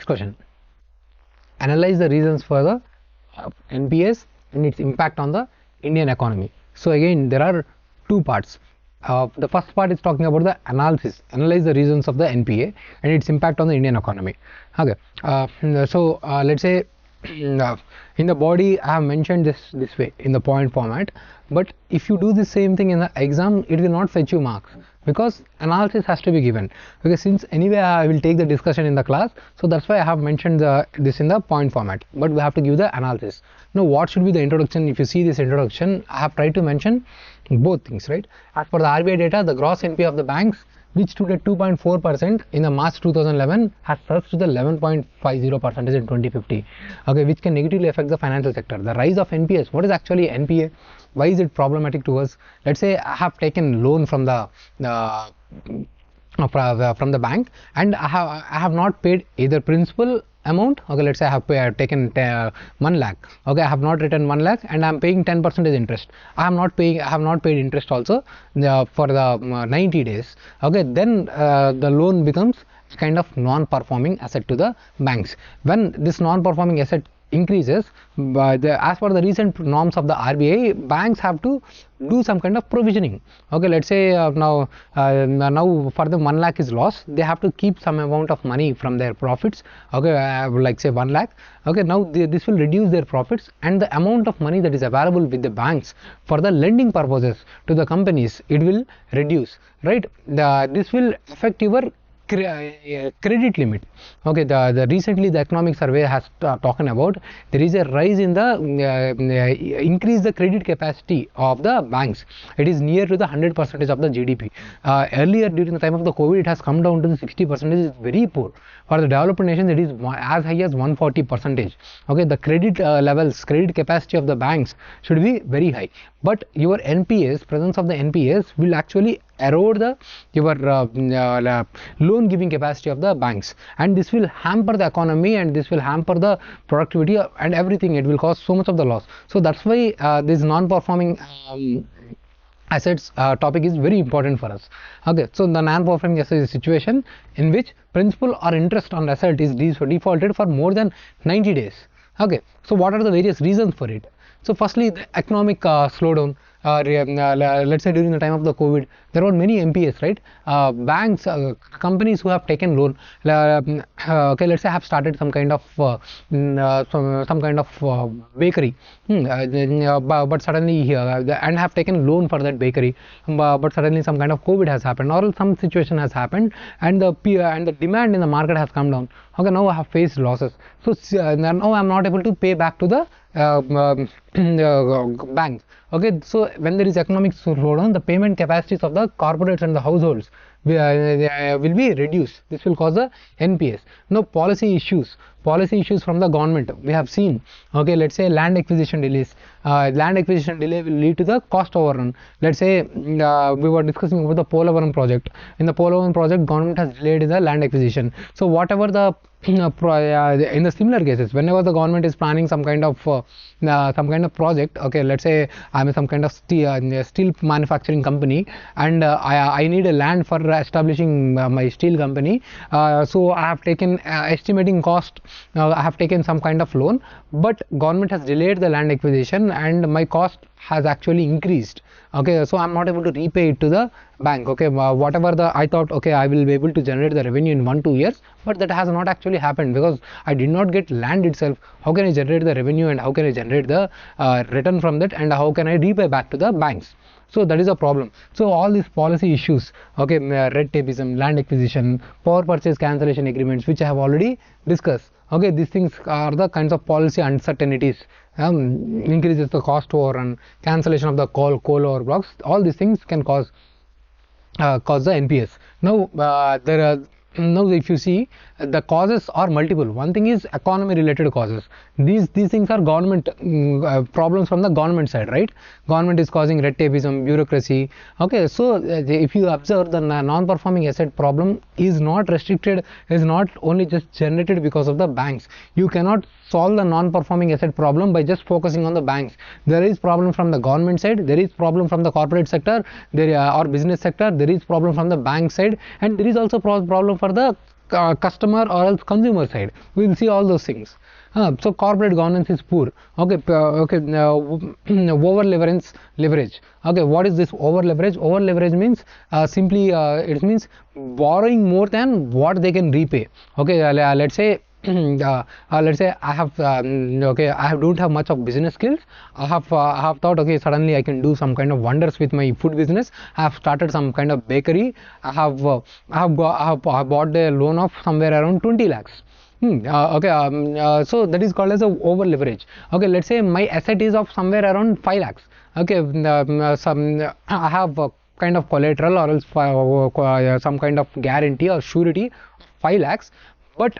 next question. Analyze the reasons for the NPS and its impact on the Indian economy. So again, there are two parts. The first part is talking about the analysis, analyze the reasons of the NPA and its impact on the Indian economy. Okay, let's say in the body I have mentioned this way in the point format, but if you do the same thing in the exam, it will not fetch you marks because analysis has to be given. Okay, since anyway I will take the discussion in the class, so that's why I have mentioned this in the point format, but we have to give the analysis. Now what should be the introduction? If you see this introduction, I have tried to mention both things, right? As per the RBI data, the gross NPA of the banks, which stood at 2.4% in the March 2011, has surged to the 11.50% in 2050. Okay, which can negatively affect the financial sector. The rise of NPS. What is actually NPA? Why is it problematic to us? Let's say I have taken loan from the bank, and I have not paid either principal amount. Okay, let's say I have taken 1 lakh. Okay, I have not written 1 lakh and I am paying 10% interest. I have not paid interest also for the 90 days. Okay, then the loan becomes kind of non-performing asset to the banks. When this non-performing asset increases, as per the recent norms of the RBI, banks have to do some kind of provisioning. Okay, let's say now for the 1 lakh is lost, they have to keep some amount of money from their profits. Okay, like say 1 lakh. Okay, now this will reduce their profits, and the amount of money that is available with the banks for the lending purposes to the companies, it will reduce, right? This will affect your credit limit. Okay, the recently the economic survey has talked about there is a rise in the increase the credit capacity of the banks. It is near to the 100% of the GDP. Earlier during the time of the COVID, it has come down to the 60%. It is very poor. For the developed nations, it is as high as 140%. Okay, the credit levels, credit capacity of the banks should be very high. But your NPS, presence of the NPS will actually erode your loan giving capacity of the banks, and this will hamper the economy, and this will hamper the productivity and everything. It will cause so much of the loss. So that's why this non-performing assets topic is very important for us. Okay, so the non-performing asset is a situation in which principal or interest on asset is defaulted for more than 90 days. Okay, so what are the various reasons for it? So firstly, the economic slowdown. Let's say during the time of the COVID, there were many NPAs, right? Banks, companies who have taken loan, okay, let's say have started some kind of bakery, but suddenly and have taken loan for that bakery, but suddenly some kind of COVID has happened, or some situation has happened, and the demand in the market has come down. Okay, now I have faced losses. So now I am not able to pay back to the banks. Okay, so when there is economic slowdown, the payment capacities of the corporates and the households will be reduced. This will cause the NPS. Now policy issues from the government we have seen. Okay, let's say land acquisition delays. Land acquisition delay will lead to the cost overrun. Let's say we were discussing about the Polavaram project. In the Polavaram project, government has delayed the land acquisition. So whatever the in the similar cases, whenever the government is planning some kind of project, okay, let's say I'm some kind of steel manufacturing company, and I need a land for establishing my steel company. So I have taken estimating cost. I have taken some kind of loan, but government has delayed the land acquisition, and my cost has actually increased. Okay, so I'm not able to repay it to the bank. Okay, whatever I thought, okay, I will be able to generate the revenue in 1-2 years, but that has not actually happened because I did not get land itself. How can I generate the revenue, and how can I generate the return from that, and how can I repay back to the banks? So that is a problem. So all these policy issues, okay, red tapeism, land acquisition, power purchase cancellation agreements, which I have already discussed. Okay, these things are the kinds of policy uncertainties. Increases the cost overrun, cancellation of the coal over blocks. All these things can cause the NPS. Now now if you see, the causes are multiple. One thing is economy related causes. These things are government problems from the government side, right? Government is causing red tapeism, bureaucracy. Okay, so if you observe, the non-performing asset problem is not restricted, is not only just generated because of the banks. You cannot solve the non-performing asset problem by just focusing on the banks. There is problem from the government side, there is problem from the corporate sector, or business sector, there is problem from the bank side, and there is also problem for the customer or else consumer side. We will see all those things. So corporate governance is poor. Okay, over leverage. Okay, what is this over leverage? Over leverage means simply it means borrowing more than what they can repay. Okay, let's say let's say I have okay, I don't have much of business skills. I have thought, okay, suddenly I can do some kind of wonders with my food business. I have started some kind of bakery. I have bought a loan of somewhere around 20 lakhs. So that is called as a over leverage. Okay, let's say my asset is of somewhere around 5 lakhs. Okay, I have kind of collateral or else some kind of guarantee or surety 5 lakhs, but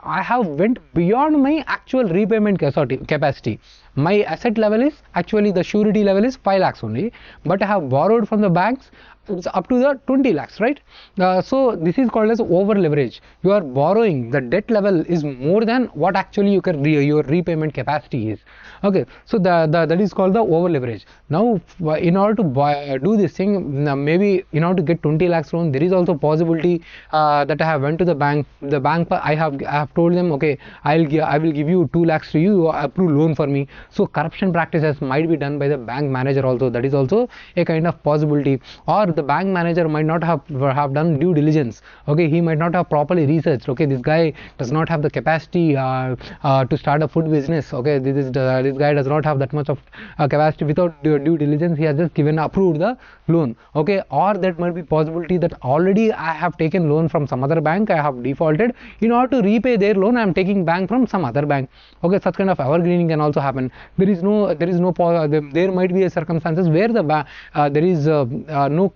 I have went beyond my actual repayment capacity. My asset level is actually, the surety level is 5 lakhs only, but I have borrowed from the banks, it's up to the 20 lakhs, right? So this is called as over leverage. You are borrowing, the debt level is more than what actually your repayment capacity is. Okay, so that is called the over leverage. Now in order to do this thing, maybe in order to get 20 lakhs loan, there is also possibility that I have went to the bank. The bank, I have told them, okay, I will give you 2 lakhs to you, approve loan for me. So corruption practices might be done by the bank manager also. That is also a kind of possibility. Or the bank manager might not have done due diligence. Okay, he might not have properly researched. Okay, this guy does not have the capacity to start a food business. Okay, this guy does not have that much of capacity. Without due diligence, he has just approved the loan. Okay, or that might be possibility that already I have taken loan from some other bank, I have defaulted. In order to repay their loan, I am taking bank from some other bank. Okay, such kind of evergreening can also happen. There might be a circumstances where there is no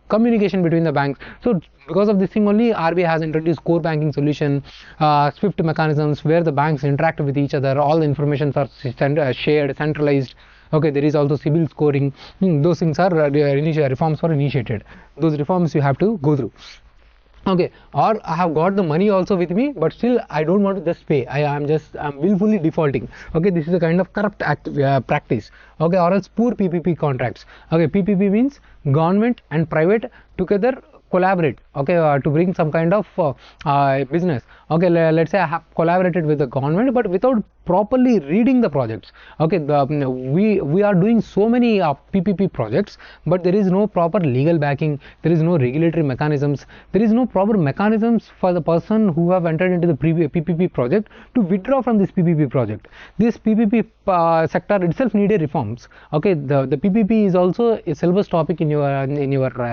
communication between the banks. So because of this thing only, RBI has introduced core banking solution, SWIFT mechanisms, where the banks interact with each other. All the information are shared, centralized. Okay, there is also CIBIL scoring. Those things are reforms are initiated. Those reforms you have to go through. Okay, or I have got the money also with me, but still I don't want to just pay. I'm willfully defaulting. Okay, this is a kind of corrupt practice. Okay, or else poor PPP contracts. Okay, PPP means government and private together collaborate. Okay, to bring some kind of business. Okay, let's say I have collaborated with the government, but without properly reading the projects. Okay, we are doing so many PPP projects, but there is no proper legal backing, there is no regulatory mechanisms, there is no proper mechanisms for the person who have entered into the PPP project to withdraw from this PPP project. This PPP sector itself needed reforms. Okay, the PPP is also a syllabus topic in your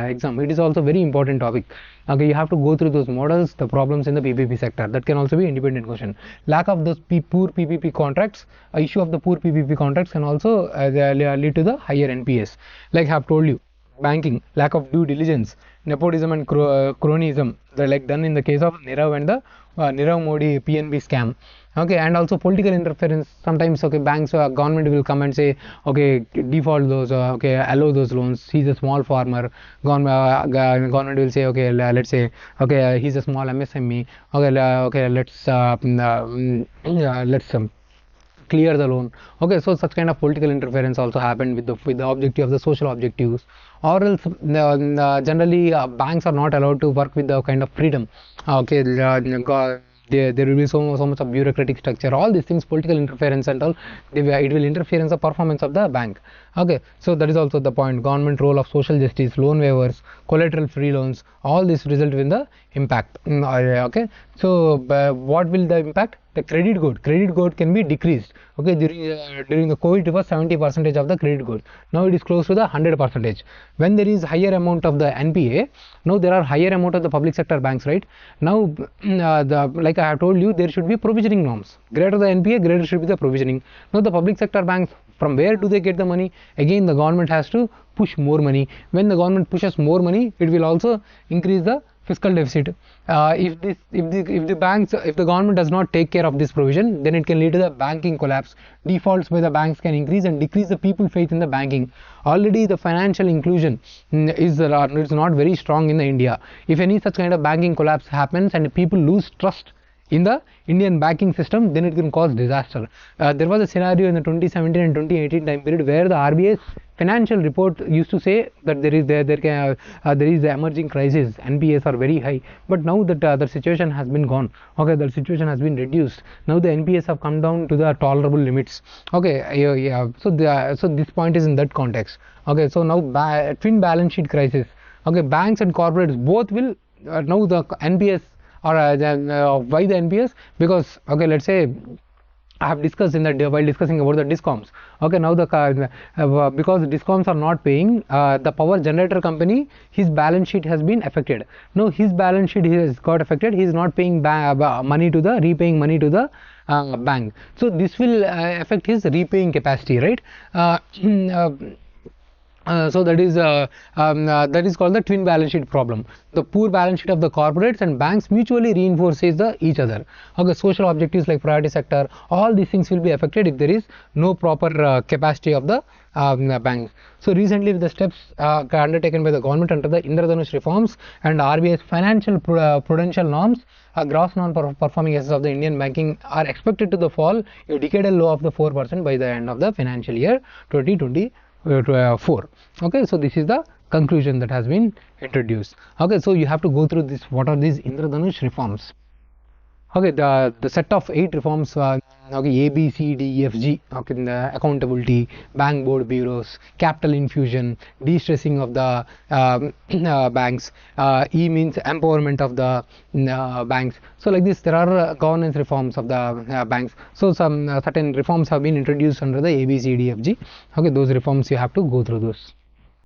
exam. It is also very important topic. Okay, you have to go through those models, the problems in the PPP sector. That can also be independent question. Lack of those poor PPP contracts, issue of the poor PPP contracts can also lead to the higher NPS. Like I have told you, banking, lack of due diligence, nepotism and cronyism, like done in the case of Nirav and the Nirav Modi PNB scam. Okay, and also political interference. Sometimes, okay, banks or government will come and say, okay, default those, okay, allow those loans. He's a small farmer. Government will say, okay, let's say, okay, he's a small MSME. Okay, let's clear the loan. Okay, so such kind of political interference also happened with the objective of the social objectives. Or else generally banks are not allowed to work with the kind of freedom. Okay, there will be so much of bureaucratic structure. All these things, political interference and all, it will interfere in the performance of the bank. Okay, so that is also the point. Government role of social justice, loan waivers, collateral free loans, all this result in the impact. Okay, so what will the impact? The credit growth can be decreased. Okay, during the COVID, it was 70% of the credit growth. Now it is close to the 100%. When there is higher amount of the NPA, now there are higher amount of the public sector banks, right? Now like I have told you, there should be provisioning norms. Greater the NPA, greater should be the provisioning. Now the public sector banks, from where do they get the money? Again, the government has to push more money. When the government pushes more money, it will also increase the fiscal deficit. If the government does not take care of this provision, then it can lead to the banking collapse. Defaults by the banks can increase and decrease the people faith in the banking. Already the financial inclusion is not very strong in India. If any such kind of banking collapse happens and people lose trust in the Indian banking system, then it can cause disaster. There was a scenario in the 2017 and 2018 time period where the RBI's financial report used to say that there is the emerging crisis, NPAs are very high, but now that the situation has been gone. Okay, the situation has been reduced. Now the NPAs have come down to the tolerable limits. Okay, yeah. So this point is in that context. Okay, so now twin balance sheet crisis. Okay, banks and corporates both will now the NPS or why the NPS? Because okay, let's say I have discussed in that while discussing about the discoms. Okay, now the because discoms are not paying, the power generator company, his balance sheet has been affected. Now his balance sheet has got affected. He is not paying money to the repaying money to the bank. So this will affect his repaying capacity, right? So that is called the twin balance sheet problem. The poor balance sheet of the corporates and banks mutually reinforces each other. Okay, social objectives like priority sector, all these things will be affected if there is no proper capacity of the banks. So recently the steps undertaken by the government under the Indradhanush reforms and RBI's financial prudential norms, gross non-performing assets of the Indian banking are expected to fall a decadal low of the 4% by the end of the financial year 2024. Okay, so this is the conclusion that has been introduced. Okay, so you have to go through this. What are these Indradhanush reforms? Okay, the set of 8 reforms, okay, A, B, C, D, E, F, G, okay, the accountability, bank board bureaus, capital infusion, de-stressing of the banks, E means empowerment of the banks. So like this, there are governance reforms of the banks. So some certain reforms have been introduced under the A, B, C, D, F, G. Okay, those reforms you have to go through those.